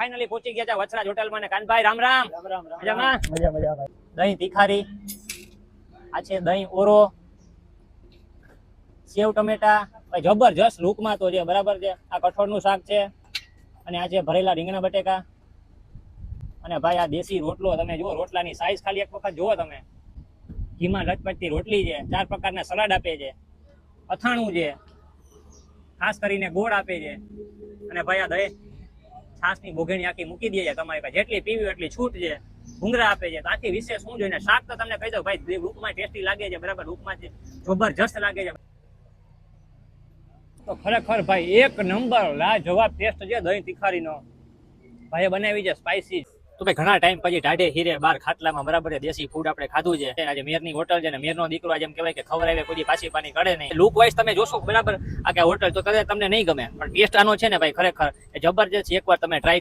Finally પહોંચી ગયા છે વચરાજ હોટલમાં ને કાનભાઈ રામ રામ. મજામાં? મજા ભાઈ. દહીં તીખારી, આ છે દહીં ઓરો, સેવ ટમેટા, ભાઈ જબરજસ્ત લુકમાં તો છે, બરાબર છે. આ કઠોળનું શાક છે અને આ છે ભરેલા રીંગણા બટેકા અને ભાઈ આ દેશી રોટલો તમે જુઓ, રોટલાની સાઈઝ ખાલી એક વખત જુઓ તમે. ઘીમાં લચપચતી રોટલી છે, 4 પ્રકારના સલાડ આપે છે, અથાણું છે, ખાસ કરીને ગોળ આપે છે અને ભાઈ આ દહીં છાસની બોઘેણી આખી મૂકી દે છે તમારી પાસે, જેટલી પીવી એટલી છૂટ છે. ભૂંગળા આપે છે, તો આથી વિશેષ શું જોઈને શાક તો તમને કહી દઉં ભાઈ, રૂપમાં ટેસ્ટી લાગે છે, બરાબર, રૂપમાં જબરજસ્ત લાગે છે. તો ખરેખર ભાઈ એક નંબર લાજવાબ ટેસ્ટ છે દહીં તીખારીનો. ભાઈએ બનાવી છે સ્પાઇસી. તો ભાઈ ઘણા ટાઈમ પછી ઢાઢે હીરે બાર ખાટલામાં, બરાબર, દેશી ફૂડ આપણે ખાધું છે. આજે મેરની હોટલ છે ને મેરનો દીકરો જેમ કહેવાય કે ખવડાવે કોઈ પાછી પાની કરે નહીં. લુક વાઇઝ તમે જોશો, બરાબર, આ કે હોટલ તો કદાચ તમને નહીં ગમે, પણ ટેસ્ટ આનો છે ને ભાઈ ખરેખર જબરજસ્ત. એકવાર તમે ટ્રાય